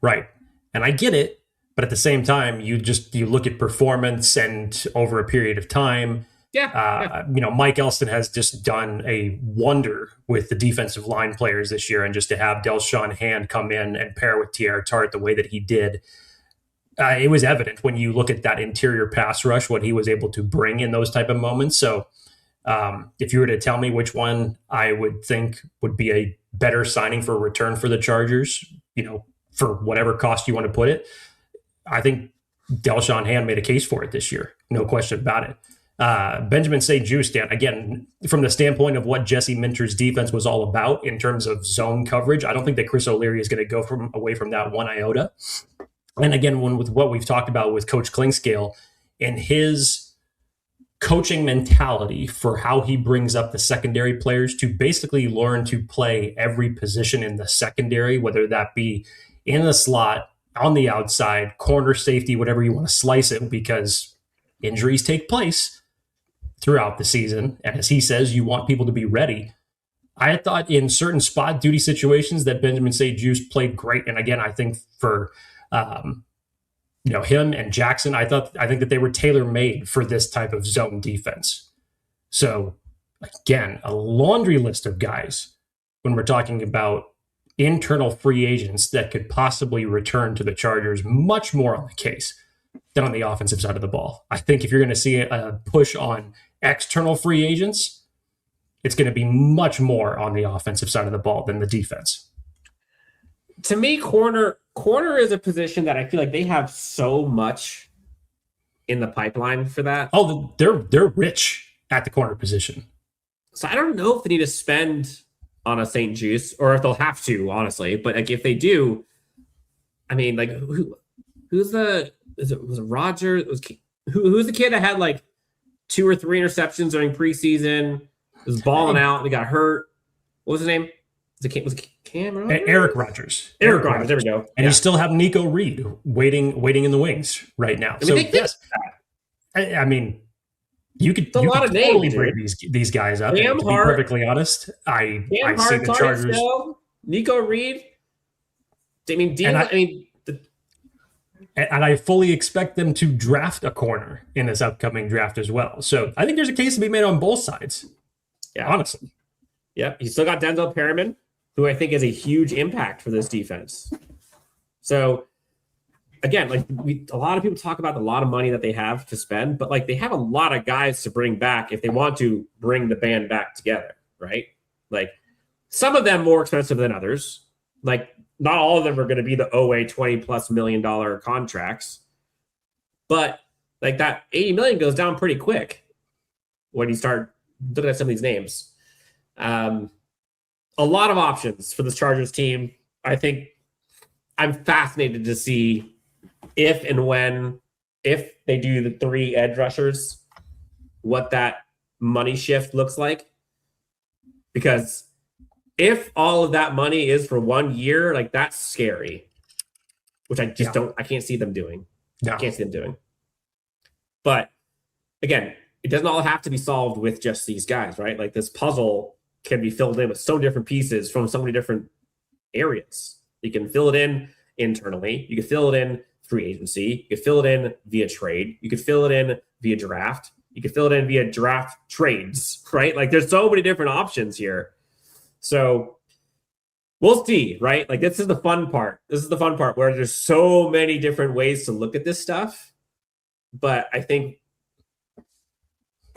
Right. And I get it, but at the same time, you look at performance and over a period of time. Mike Elston has just done a wonder with the defensive line players this year, and just to have Del'Shaun Hand come in and pair with Tyler Tart the way that he did, it was evident when you look at that interior pass rush, what he was able to bring in those type of moments. So if you were to tell me which one I would think would be a better signing for a return for the Chargers, for whatever cost you want to put it, I think Del'Shaun Hand made a case for it this year. No question about it. Benjamin St. Juste, Dan, again, from the standpoint of what Jesse Minter's defense was all about in terms of zone coverage, I don't think that Chris O'Leary is going to go away from that one iota. And again, with what we've talked about with Coach Klingscale and his coaching mentality for how he brings up the secondary players to basically learn to play every position in the secondary, whether that be in the slot, on the outside, corner, safety, whatever you want to slice it, because injuries take place throughout the season. And as he says, you want people to be ready. I thought in certain spot duty situations that Benjamin St. Juste played great. And again, I think for him and Jackson, I think that they were tailor-made for this type of zone defense. So again, a laundry list of guys when we're talking about internal free agents that could possibly return to the Chargers, much more on the case than on the offensive side of the ball. I think if you're going to see a push on external free agents, it's going to be much more on the offensive side of the ball than the defense. To me, corner is a position that I feel like they have so much in the pipeline for that. Oh, they're rich at the corner position. So I don't know if they need to spend on a St. Juste or if they'll have to, honestly. But like, if they do, I mean, like, who's the kid that had like 2 or 3 interceptions during preseason, was balling out, and he got hurt? What was his name? Was it Cam? Eric Rodgers. Eric Rodgers. There we go. And you still have Nico Reed waiting in the wings right now. I mean, I mean, you could totally bring these guys up. And to be perfectly honest, I see the Chargers. Nico Reed. I mean, and I fully expect them to draft a corner in this upcoming draft as well. So I think there's a case to be made on both sides. Yeah, honestly. Yeah, you still got Denzel Perryman, who I think is a huge impact for this defense. So again, like, a lot of people talk about the lot of money that they have to spend, but like, they have a lot of guys to bring back if they want to bring the band back together, right? Like, some of them more expensive than others. Like, not all of them are going to be the OA $20+ million contracts, but like, that $80 million goes down pretty quick when you start looking at some of these names. A lot of options for this Chargers team. I think I'm fascinated to see if they do the 3 edge rushers, what that money shift looks like. Because if all of that money is for 1 year, like, that's scary, which I just I can't see them doing. No. I can't see them doing. But again, it doesn't all have to be solved with just these guys, right? Like this puzzle can be filled in with so many different pieces from so many different areas. You can fill it in internally. You can fill it in free agency. You can fill it in via trade. You can fill it in via draft. You can fill it in via draft trades, right? Like there's so many different options here. So we'll see, right? Like this is the fun part. This is the fun part where there's so many different ways to look at this stuff. But I think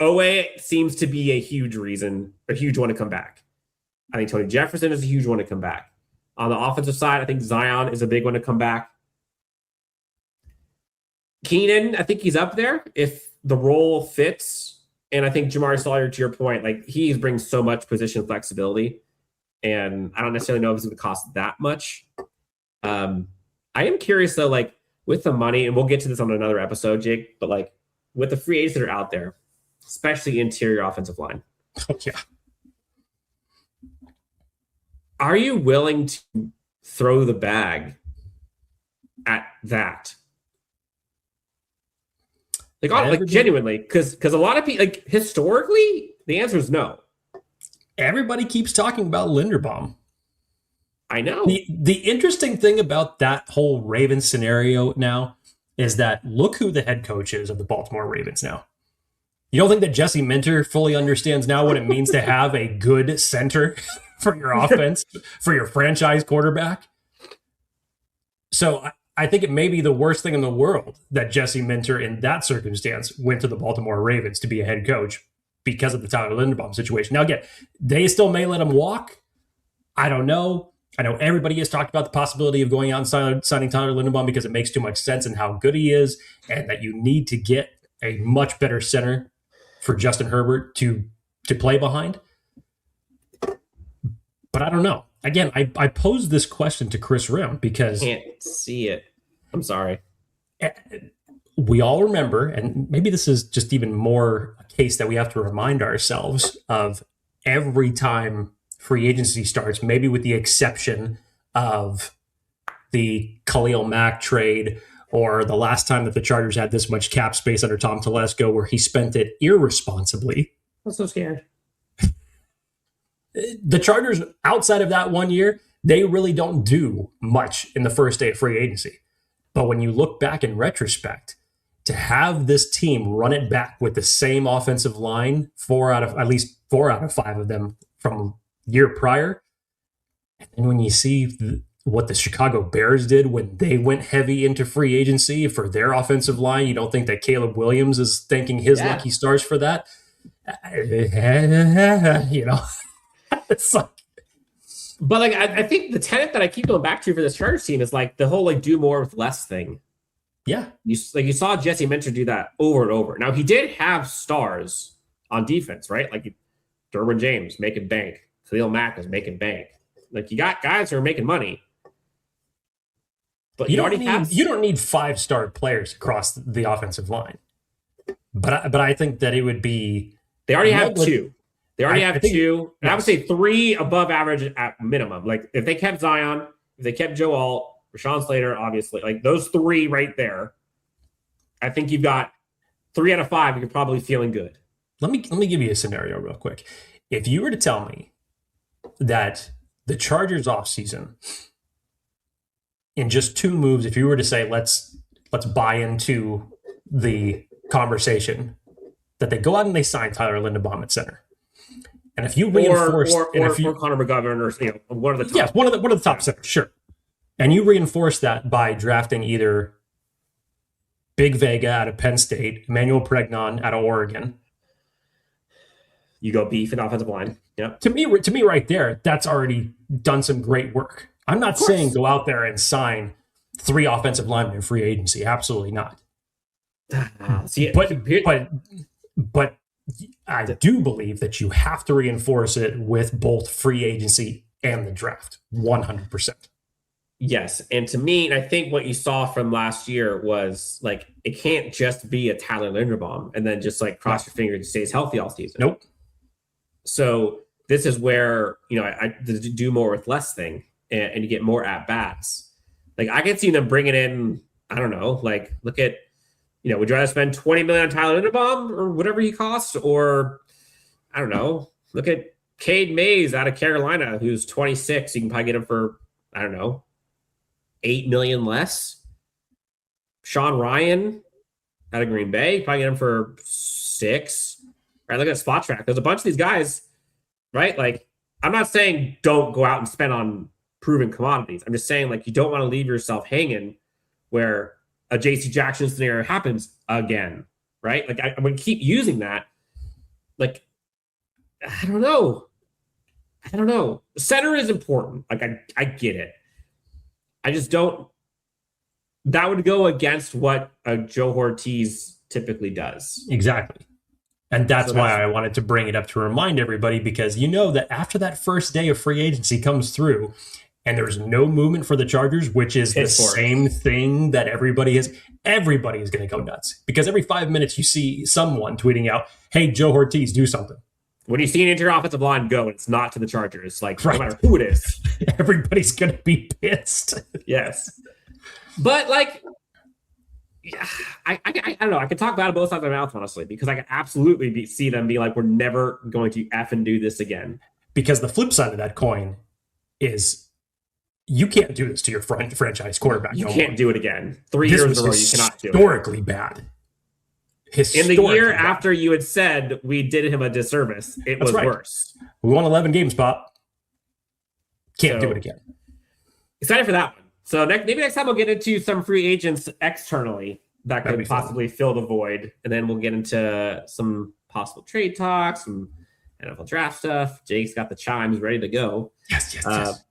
OA seems to be a huge reason, a huge one to come back. I think Tony Jefferson is a huge one to come back. On the offensive side, I think Zion is a big one to come back. Keenan, I think he's up there if the role fits. And I think Jamari Sawyer, to your point, like he brings so much position flexibility. And I don't necessarily know if it's going to cost that much. I am curious, though, like with the money, and we'll get to this on another episode, Jake, but like with the free agents that are out there, especially interior offensive line. Oh, yeah. Are you willing to throw the bag at that? Like genuinely, because a lot of people, like historically, the answer is no. Everybody keeps talking about Linderbaum. I know. The interesting thing about that whole Ravens scenario now is that look who the head coach is of the Baltimore Ravens now. You don't think that Jesse Minter fully understands now what it means to have a good center for your offense, for your franchise quarterback? So I think it may be the worst thing in the world that Jesse Minter in that circumstance went to the Baltimore Ravens to be a head coach because of the Tyler Linderbaum situation. Now, again, they still may let him walk. I don't know. I know everybody has talked about the possibility of going out and signing Tyler Linderbaum because it makes too much sense in how good he is and that you need to get a much better center for Justin Herbert to play behind. But I don't know. Again, I posed this question to Chris Rim because... I can't see it. I'm sorry. We all remember, and maybe this is just even more a case that we have to remind ourselves of every time free agency starts, maybe with the exception of the Khalil Mack trade or the last time that the Chargers had this much cap space under Tom Telesco where he spent it irresponsibly. I'm so scared. The Chargers, outside of that 1 year, they really don't do much in the first day of free agency. But when you look back in retrospect, to have this team run it back with the same offensive line, at least four out of five of them from year prior, and when you see what the Chicago Bears did when they went heavy into free agency for their offensive line, you don't think that Caleb Williams is thanking his lucky stars for that? You know, it's like. But like, I think the tenet that I keep going back to for this Chargers team is like the whole like do more with less thing. Yeah, you saw Jesse Minter do that over and over. Now he did have stars on defense, right? Like Derwin James making bank, Khalil Mack was making bank. Like you got guys who are making money, but you don't need 5-star players across the offensive line. But I think that it would be they already have two. They already have two. And I would say 3 above average at minimum. Like if they kept Zion, if they kept Joe Alt, Rashawn Slater, obviously, like those 3 right there, I think you've got 3 out of 5. You're probably feeling good. Let me give you a scenario real quick. If you were to tell me that the Chargers offseason, in just 2 moves, if you were to say let's buy into the conversation, that they go out and they sign Tyler Linderbaum at center. And if you reinforce or Connor McGovern or one of the top, one of the top centers, sure. And you reinforce that by drafting either Big Vega out of Penn State, Emmanuel Pregnon out of Oregon. You go beef in offensive line. Yeah. To me, right there, that's already done some great work. I'm not saying go out there and sign 3 offensive linemen in free agency. Absolutely not. But I do believe that you have to reinforce it with both free agency and the draft, 100%. Yes, and to me, I think what you saw from last year was like it can't just be a Tyler Linderbaum and then just like cross your fingers and stays healthy all season. Nope. So this is where I do more with less thing, and you get more at bats. Like I can see them bringing in, I don't know, like look at would you rather spend $20 million on Tyler Linderbaum or whatever he costs? Or, I don't know, look at Cade Mays out of Carolina, who's 26. You can probably get him for, I don't know, $8 million less. Sean Ryan out of Green Bay, you probably get him for $6. Right, look at Spot Track. There's a bunch of these guys, right? Like, I'm not saying don't go out and spend on proven commodities. I'm just saying, like, you don't want to leave yourself hanging where a JC Jackson scenario happens again, right? Like, I'm going to keep using that. Like, I don't know. Center is important. Like, I get it. I just don't. That would go against what a Joe Hortiz typically does. Exactly. And that's why I wanted to bring it up to remind everybody, because you know that after that first day of free agency comes through and there's no movement for the Chargers, which is the same thing that everybody is going to go nuts. Because every 5 minutes you see someone tweeting out, hey, Joe Hortiz, do something. When you see an interior offensive line go, it's not to the Chargers. Like, no matter who it is. Everybody's going to be pissed. Yes. But, like, I don't know. I could talk about it both sides of my mouth, honestly, because I can absolutely see them be like, we're never going to effing do this again. Because the flip side of that coin is you can't do this to your franchise quarterback. You can't do it again. 3 years in a row, you cannot do it. Historically bad. In the year after you had said we did him a disservice, it was worse. We won 11 games, Pop. Can't do it again. Excited for that one. So maybe next time we'll get into some free agents externally that could possibly fill the void. And then we'll get into some possible trade talks, some NFL draft stuff. Jake's got the chimes ready to go. Yes. But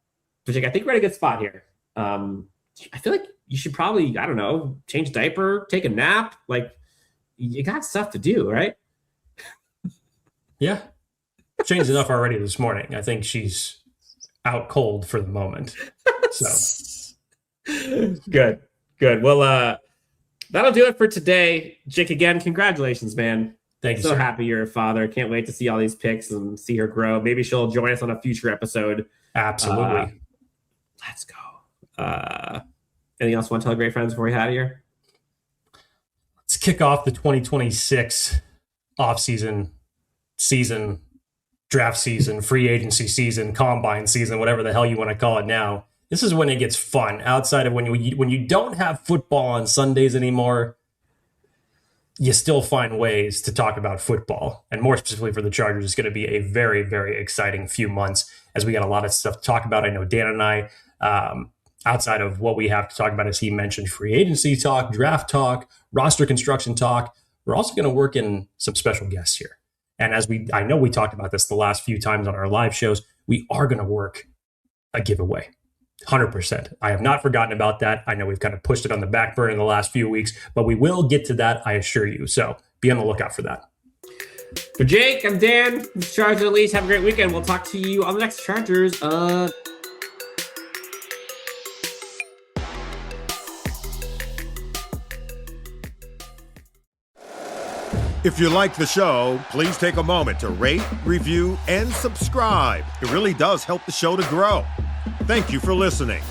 Jake, I think we're in a good spot here. I feel like you should probably, I don't know, change a diaper, take a nap. Like, you got stuff to do, right? Yeah. Changed enough already this morning. I think she's out cold for the moment. So. Good. Well, that'll do it for today. Jake, again, congratulations, man. Thank you. So happy you're a father. Can't wait to see all these pics and see her grow. Maybe she'll join us on a future episode. Absolutely. Let's go. Anything else you want to tell the great friends before we head out of here? Let's kick off the 2026 offseason season, draft season, free agency season, combine season, whatever the hell you want to call it now. This is when it gets fun. Outside of when you don't have football on Sundays anymore, you still find ways to talk about football. And more specifically for the Chargers, it's going to be a very, very exciting few months as we got a lot of stuff to talk about. I know Dan and I, outside of what we have to talk about, as he mentioned, free agency talk, draft talk, roster construction talk, we're also going to work in some special guests here. And I know we talked about this the last few times on our live shows, we are going to work a giveaway. 100%. I have not forgotten about that. I know we've kind of pushed it on the back burner in the last few weeks, but we will get to that, I assure you. So be on the lookout for that. For Jake, I'm Dan. Chargers Elite. Have a great weekend. We'll talk to you on the next Chargers. If you like the show, please take a moment to rate, review, and subscribe. It really does help the show to grow. Thank you for listening.